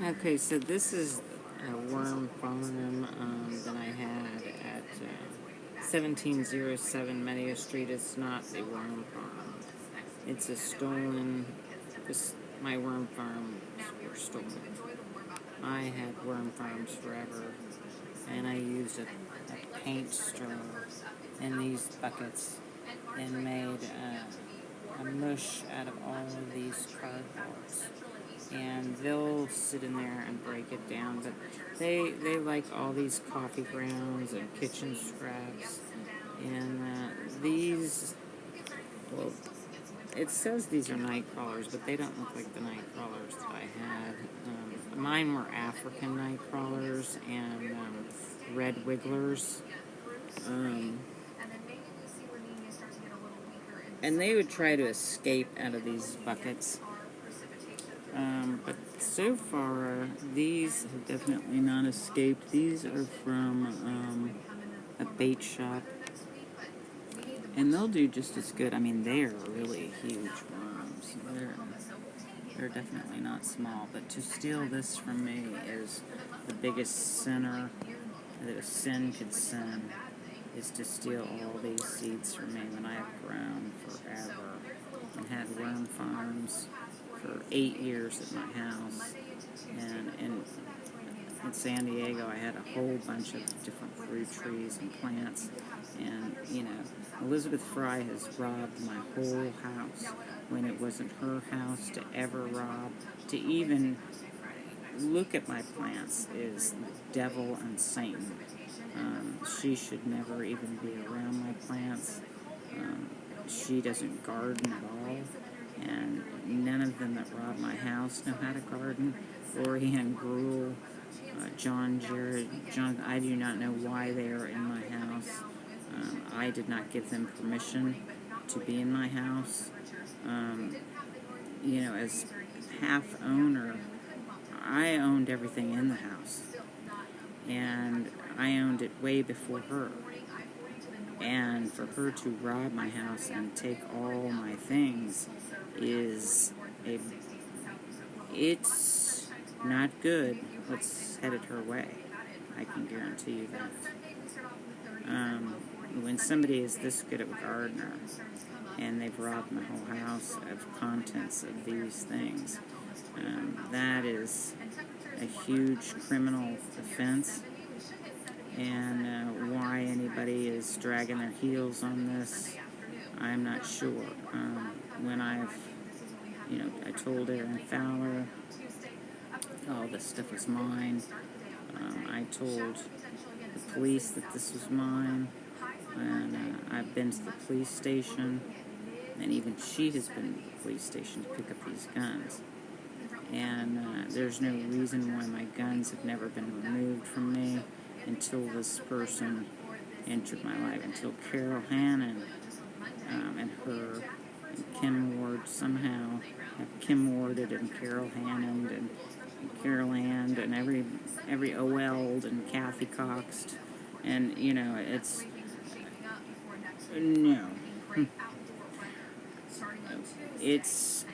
Okay, so this is a worm farm that I had at 1707 Media Street. It's not a worm farm. It's a stolen, my worm farms were stolen. I had worm farms forever, and I used a paint straw in these buckets and made a mush out of all of these cardboards. And they'll sit in there and break it down, but they like all these coffee grounds and kitchen scraps. And these, well, it says these are night crawlers, but they don't look like the night crawlers that I had. Mine were African night crawlers and red wigglers. And they would try to escape out of these buckets. But so far, these have definitely not escaped. These are from a bait shop. And they'll do just as good. I mean, they're really huge worms. They're definitely not small. But to steal this from me is the biggest sinner that a sin could sin, is to steal all these seeds from me when I have grown forever and had worm farms for 8 years at my house. And in San Diego, I had a whole bunch of different fruit trees and plants. And, Elizabeth Fry has robbed my whole house when it wasn't her house to ever rob. To even look at my plants is the devil and Satan. She should never even be around my plants. She doesn't garden at all. And none of them that rob my house know how to garden. Orianne Gruel, John Jared, I do not know why they are in my house. I did not give them permission to be in my house. As half owner, I owned everything in the house. And I owned it way before her. And for her to rob my house and take all my things it's not good. Let's head it her way. I can guarantee you that. When somebody is this good at Gardner and they've robbed my whole house of contents of these things, that is a huge criminal offense. And why anybody is dragging their heels on this, I'm not sure. When I told Aaron Fowler all this stuff was mine. I told the police that this was mine. And I've been to the police station. And even she has been to the police station to pick up these guns. And there's no reason why my guns have never been removed from me until this person entered my life, until Carol Hannon and her and Kim Ward somehow have Kim Warded and Carol Hannon and Carol Ann and every Oweld and Kathy Coxed. And, it's... No. It's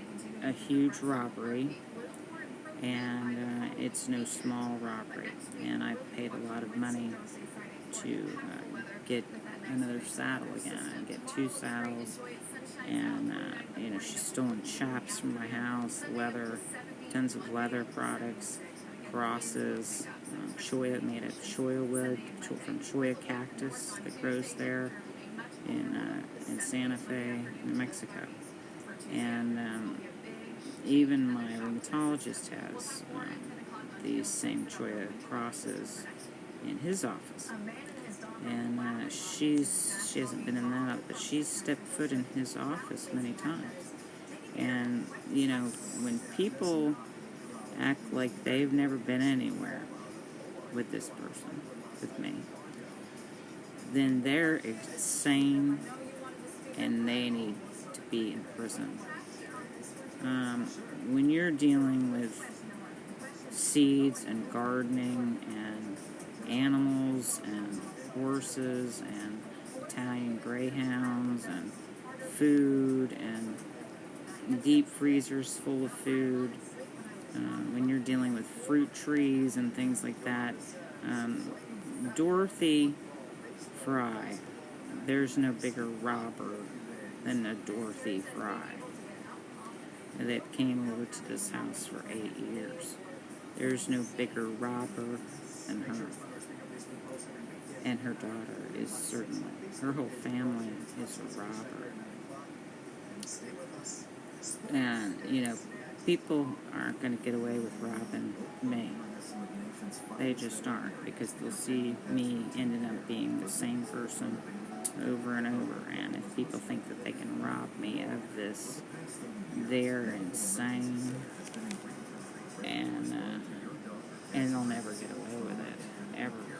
a huge robbery. And it's no small robbery. And I paid a lot of money to get another saddle again, and get 2 saddles. And, she's stolen chaps from my house, leather, tons of leather products, crosses, cholla, made of cholla wood from cholla cactus that grows there in Santa Fe, New Mexico. And even my rheumatologist has these same cholla crosses in his office. And she hasn't been in that, but she's stepped foot in his office many times. And, when people act like they've never been anywhere with this person, with me, then they're insane and they need to be in prison. When you're dealing with seeds and gardening and animals and horses and Italian greyhounds and food and deep freezers full of food, when you're dealing with fruit trees and things like that. Dorothy Fry. There's no bigger robber than a Dorothy Fry that came over to this house for 8 years. There's no bigger robber than her. And her daughter is certainly. Her whole family is a robber. And, people aren't going to get away with robbing me. They just aren't, because they'll see me ending up being the same person over and over. And if people think that they can rob me of this, they're insane. And they'll never get away with it, ever.